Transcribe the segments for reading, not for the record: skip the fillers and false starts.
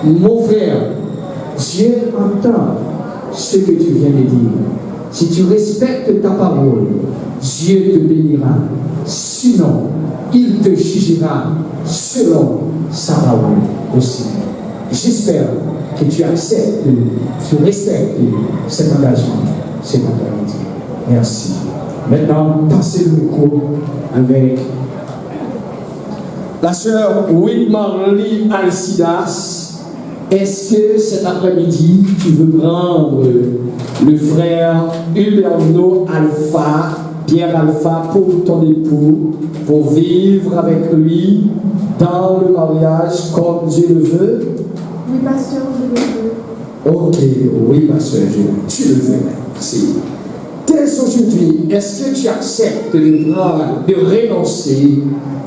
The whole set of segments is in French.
Mon frère, Dieu entend ce que tu viens de dire. Si tu respectes ta parole, Dieu te bénira. Sinon, il te jugera selon sa parole aussi. J'espère que tu acceptes, tu respectes cet engagement, cet engagement. Merci. Maintenant, passez le micro avec la sœur Whitmarley Alcidas. Est-ce que cet après-midi, tu veux prendre le frère Huberno Alpha, Pierre Alpha, pour ton époux, pour vivre avec lui dans le mariage comme Dieu le veut? Oui, pasteur, je le veux. Ok, oui, pasteur, tu le veux. Merci. Dès aujourd'hui, est-ce que tu acceptes de renoncer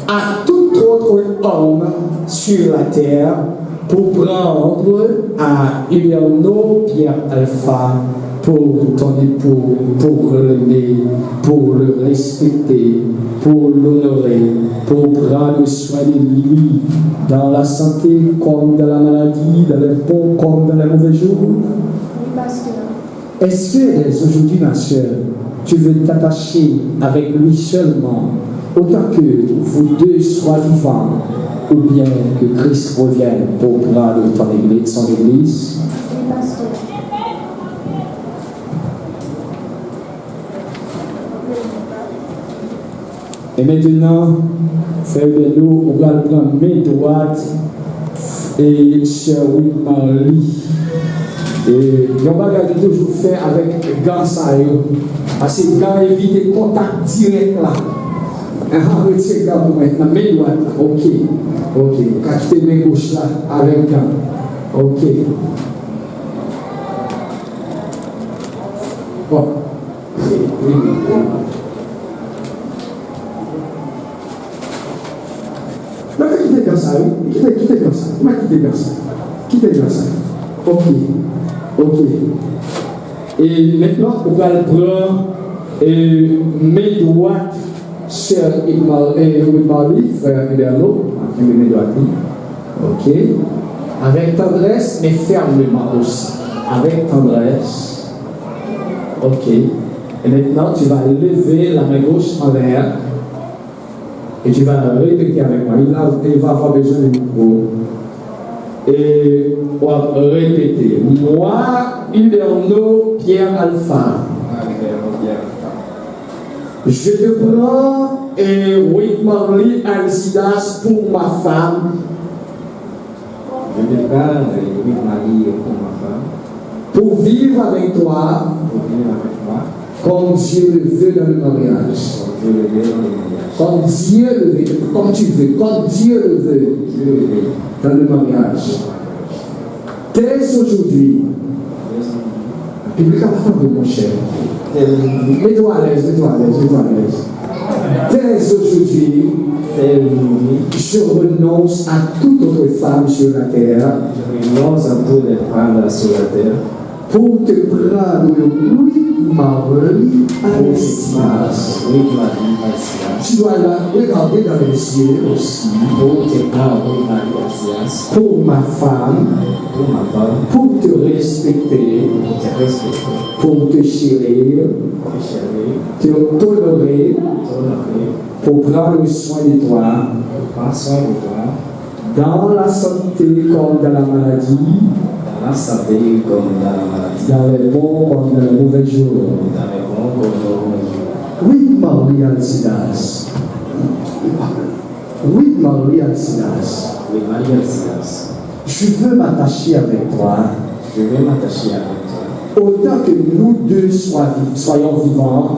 à tout autre homme sur la terre pour prendre à Huberno Pierre Alpha pour ton époux, pour l'aimer, pour le respecter, pour l'honorer, pour prendre soin de lui dans la santé comme dans la maladie, dans les bons comme dans les mauvais jours? Oui, pasteur. Est-ce que aujourd'hui, ma soeur, tu veux t'attacher avec lui seulement, autant que vous deux soient vivants, ou bien que Christ revienne pour prendre son église? Oui, pasteur. Et maintenant, frère Bello, on va prendre main droite et sœur Whitmarley. Et on va toujours faire avec gants ça, parce que gants évite contact direct là. Retirez gants pour maintenant, main droite là, ok. Quand tu main gauche là, avec gants, ok. Bon. Donc, quittez comme ça, oui. Quittez comme ça. Comment quittez comme ça? Quittez comme ça. Ok. Et maintenant, on va le prendre mes droites, sœur Whitmarley, frère Huberno, mes droites. Ok. Avec tendresse, mais fermement aussi. Avec tendresse. Ok. Et maintenant, tu vas lever la main gauche en l'air. Et tu vas répéter avec moi. Il va avoir besoin de micro. Et on va répéter. Moi, Huberno Pierre Alpha. Je te prends Whitmarley Alcidas pour ma femme. Je te prends Whitmarley pour ma femme. Pour vivre avec toi. Comme Dieu le veut dans le mariage. Comme Dieu le veut, comme tu veux, comme Dieu le veut dans le mariage. Dès aujourd'hui, public de mon cher, mets-toi à l'aise. Dès aujourd'hui, je renonce à toute autre femme sur la terre. Je renonce à toutes les femmes sur la terre. Pour te prendre Whitmarley Alcidas. Tu dois la regarder dans les yeux aussi. Pour ma femme. Pour te respecter. Pour te chérir. Te tolérer. Pour prendre soin de toi. Dans la santé comme dans la maladie. Dans les bons comme dans les mauvais jours. Whitmarley Alcidas. Whitmarley Alcidas. Je veux m'attacher avec toi. Autant que nous deux soyons vivants.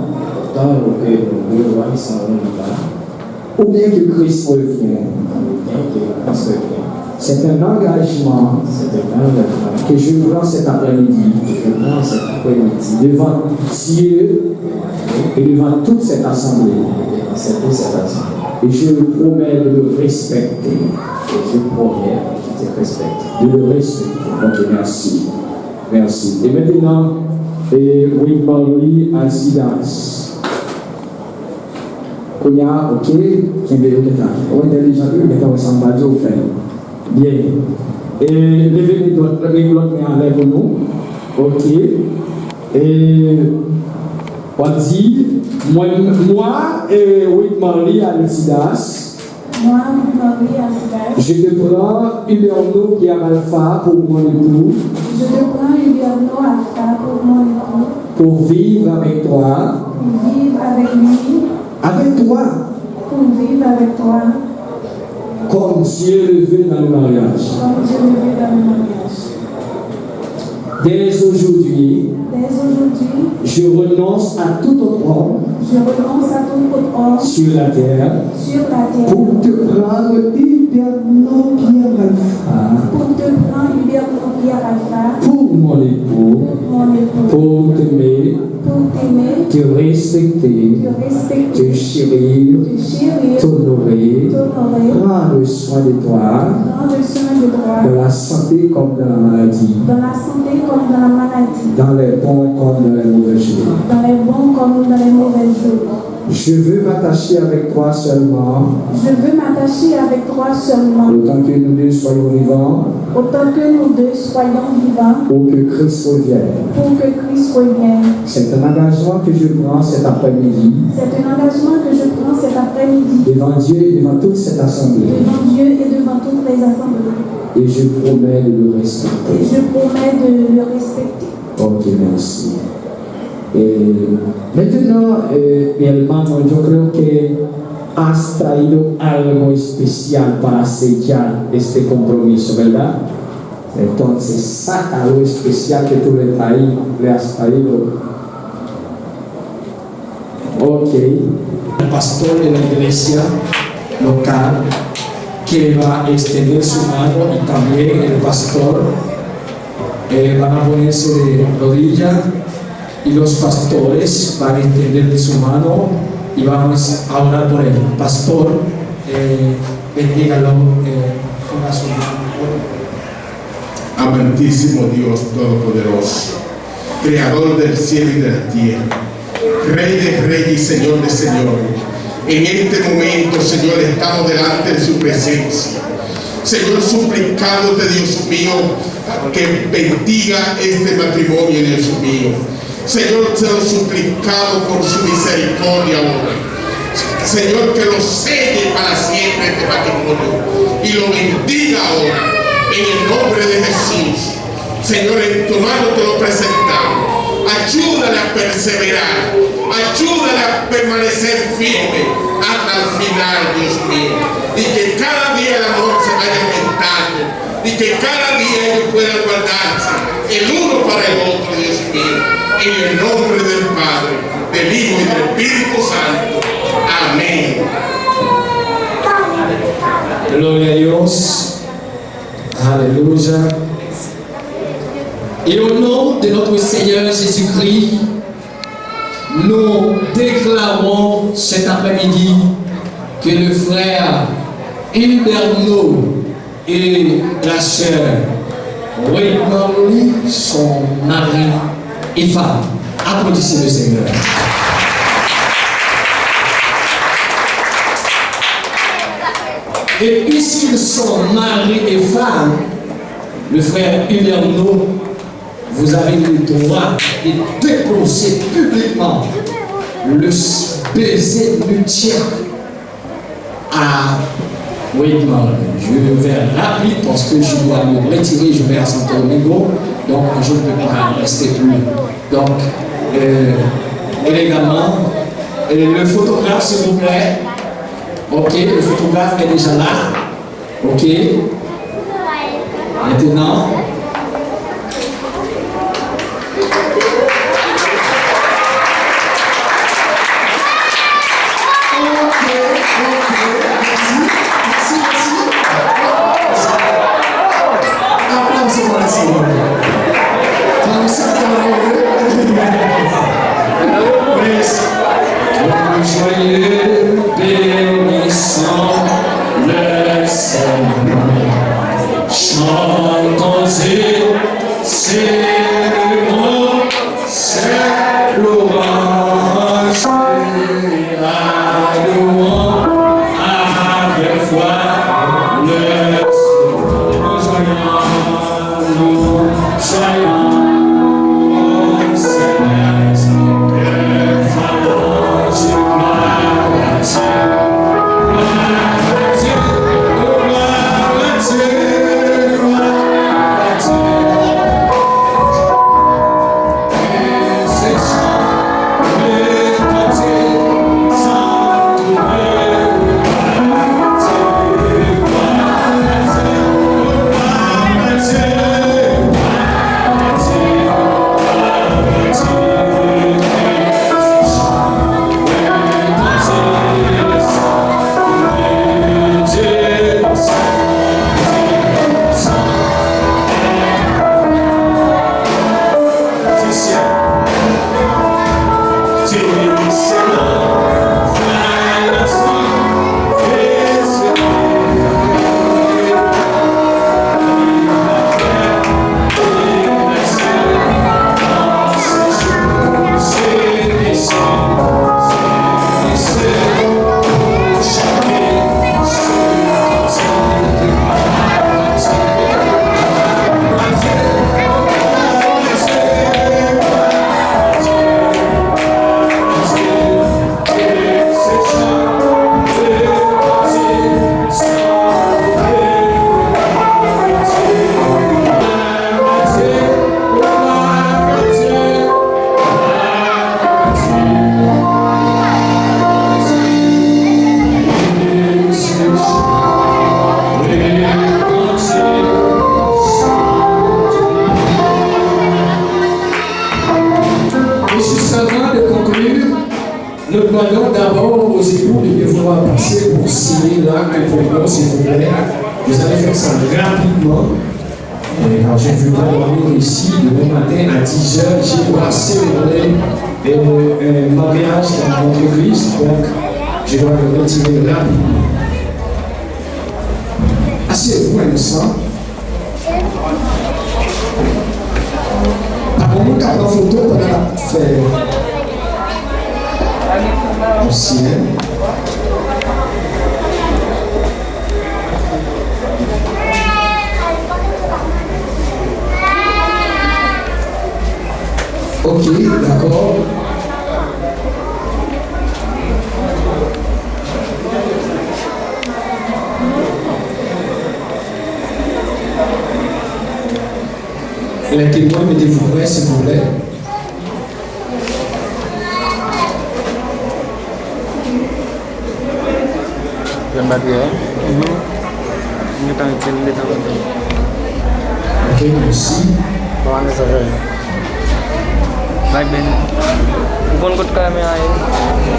Ou bien que Christ revienne. C'est un engagement que je prends cet après-midi devant Dieu et devant toute cette assemblée. Et je me promets de le respecter. De le respecter. Ok, merci. Et maintenant, Whitmarley Alcidas. Konya, ok, qui est intelligent, mais quand on s'en va, au fait. Bien. Et levez l'autre main enlève nous. Ok. Et on dit, moi et Whitmarley à Lucidas. Moi, Marie Alcidas, Je te prends Huberno Pierre Alpha pour mon époux. je te prends Huberno Alpha pour mon époux, Pour vivre avec toi. pour vivre avec lui, Avec toi. pour vivre avec toi, Comme Dieu le veut dans le mariage. comme Dieu le veut dans le mariage. Dès aujourd'hui, Dès aujourd'hui, je renonce à tout autre homme je renonce à tout autre homme sur la terre sur la terre pour te prendre Huberno Pierre Alpha pour te prendre Huberno Pierre Alpha pour mon époux, pour mon époux, pour t'aimer, pour t'aimer, te respecter, te respecter, te chérir, te chérir, t'honorer, t'honorer, prendre soin de toi, prendre soin de toi, dans la santé comme dans la maladie, dans la santé comme dans la maladie, dans les bons comme dans les mauvais jours. dans les bons comme dans les mauvais jours. Je veux m'attacher avec toi seulement, Je veux m'attacher avec toi seulement, autant que nous deux soyons vivants, autant que nous deux soyons vivants, pour que Christ revienne. pour que Christ revienne. C'est un engagement que je prends cet après-midi C'est un engagement que je prends cet après-midi devant Dieu et devant toute cette assemblée. devant Dieu et devant toutes les assemblées. Et je promets de le Et respecter. je promets de le respecter. Ok, merci. Et maintenant, réellement, yo creo que has traído algo especial para sellar este compromiso, ¿verdad? Entonces, saca algo especial que tú le has traído. Ok. El pastor de la iglesia local que va a extender su mano y también el pastor van a ponerse de rodillas y los pastores van a extender su mano y vamos a orar por él. Pastor, bendígalo, ponga su mano. Amantísimo Dios Todopoderoso, Creador del cielo y de la tierra, Rey de reyes y Señor de señores. En este momento, Señor, estamos delante de su presencia. Señor, suplicándote, Dios mío, que bendiga este matrimonio, Dios mío. Señor, te lo suplicamos por su misericordia ahora. Señor, que lo selle para siempre este matrimonio y lo bendiga ahora. En el nombre de Jesús. Señor, en tu mano te lo presentamos. Ayúdale a perseverar. Ayúdale a permanecer firme hasta el final, Dios mío. Y que cada día el amor se vaya aumentando. Y que cada día ellos puedan guardarse el uno para el otro, Dios mío. En el nombre del Padre, del Hijo y del Espíritu Santo. Amén. Gloria a Dios. Alléluia. Et au nom de notre Seigneur Jésus-Christ, nous déclarons cet après-midi que le frère Huberno et la sœur Whitmarley sont mari et femme. Applaudissez le Seigneur. Et puisqu'ils sont mari et femme, le frère Huberno, vous avez le droit de déposer publiquement le baiser nuptial à Whitmarley. Je vais rapide parce que je dois me retirer, je vais à Santo Domingo, donc je ne peux pas rester plus. Donc, élégamment, le photographe, s'il vous plaît. Ok, le photographe est déjà là. Ok. Maintenant. Joyeux, bénissant le Seigneur, chantons-y, célébrons ses louanges, la louange avec foi le Seigneur. pour le devoir passer pour signer l'acte pour nous, s'il vous plaît. Vous allez faire ça rapidement. Alors, je veux dormir ici demain matin à 10h. J'ai dois célébrer un mariage dans notre église, donc je dois le retirer rapidement. Asseyez-vous un instant. Par contre, quand la photo, on a fait au ciel. Ok, d'accord. Les témoins, mettez-vous prêts, s'il vous plaît. Ok, merci. Baik Ben, bukan kot kami ay,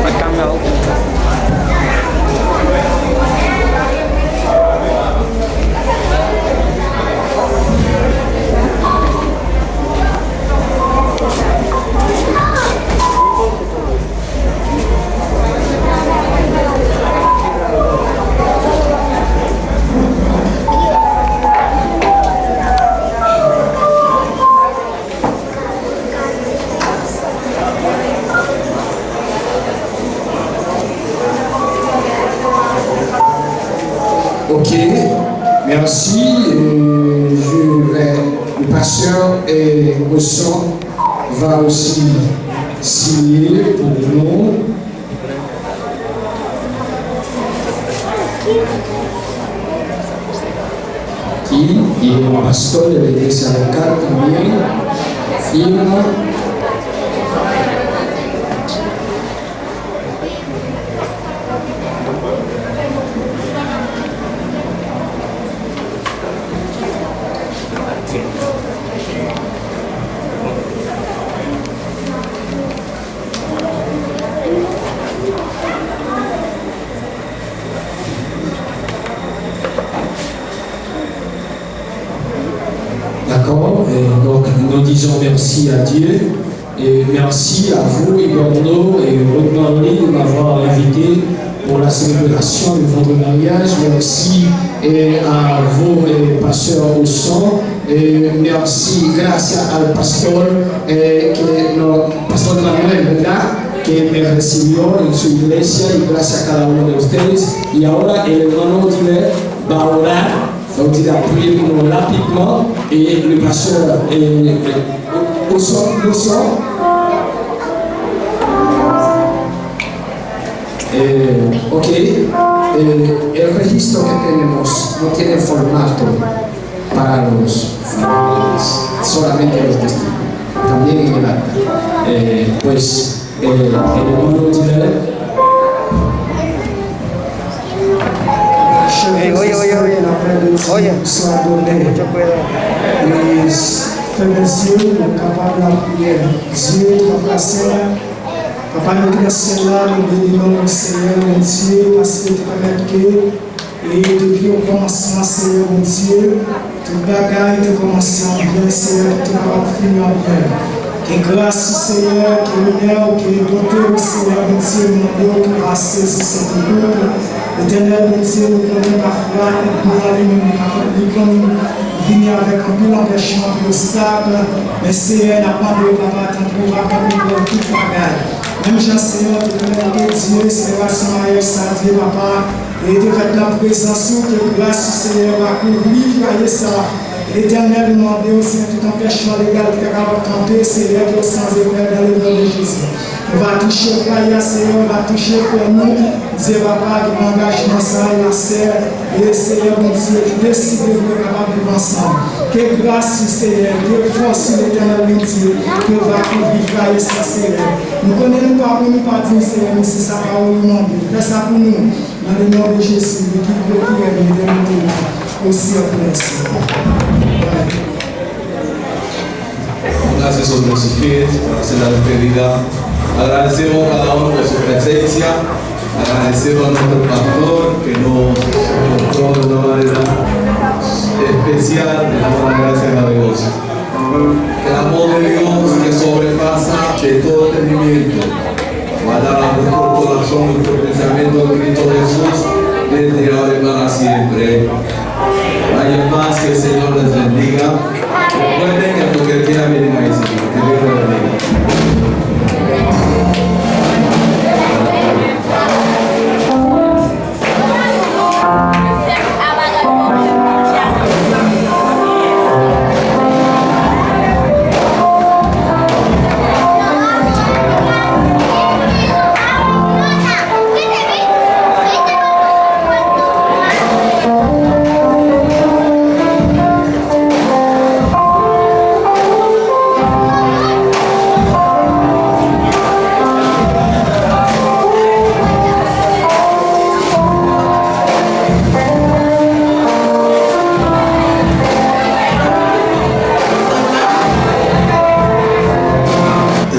pag kami ako. Ok, merci. Le pasteur Gosson va aussi signer pour nous. Et le pasteur de l'église locale también firma. D'accord, donc nous disons merci à Dieu et merci à vous, Igorno et Rodney, de m'avoir invité pour la célébration de votre mariage. Merci à vous, pasteurs au son. Merci, gracias al pastor, pastor Manuel, ¿verdad? Que me recibió en su iglesia, y gracias a cada uno de ustedes. Y ahora el hermano Diver va a orar. Donc il a prié pour nous rapidement et le pasteur au son. Ok, el registro que tenemos no tiene formato para los familiares, solamente los testigos, también en el acta. Pues el hermano Diver. Oye, fermez les yeux, capable de prier. Dieu, papa Seigneur, papa nous gracieux là, nous bénissons le Seigneur, mon Dieu, parce que tu permets que, et depuis au commencement, Seigneur, mon Dieu, tout bagaille te commence en bien, Seigneur, tout va finir en bien. Que grâce, Seigneur, que l'honneur, que l'auteur, Seigneur, mon Dieu, mon Dieu, qui va saisir cette groupe. Éternel, mon Dieu, nous prenons parfois et pour aller nous venir avec un peu d'empêchement et d'obstacles, mais Seigneur, n'a pas de papa, tant pour accomplir toute bagaille. Même Jean Seigneur, tu connais que Dieu, célébration mariage, ça Dieu, papa, et de faire la présence, que grâce, Seigneur, va couvrir, ça. L'Éternel nous demande aussi tout empêchement légal qui est capable de camper, Seigneur, qui est sans épreuve dans le nom de Jésus. On va toucher le Kaya, Seigneur, on va toucher pour nous. Dieu, papa, qui m'engage dans ça, la serre, et Seigneur, mon Dieu, qui décide de nous capables de vivre ensemble. Que grâce, Seigneur, que force, l'Éternel, mon Dieu, que va couvrir Kaya, ça, Seigneur. Nous connaissons pas, nous pas dire, Seigneur, mais c'est sa parole, non, fais ça pour nous. Dans le nom de Jésus, qui veut tout aimer, de nous aussi en place. Gracias, Dios y fieles, por hacer la despedida. Agradecemos a cada uno por su presencia. Agradecemos a nuestro pastor que nos mostró de una manera especial, de todas gracias a Dios. Que el amor de Dios que sobrepasa de todo entendimiento guardará nuestro corazón, nuestro pensamiento en Cristo Jesús desde ahora y para siempre. Vaya más, que el Señor les bendiga. Recuerden que a lo que quieran vienen ahí, Señor. Que Dios les bendiga.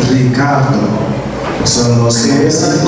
Ricardo, son los que están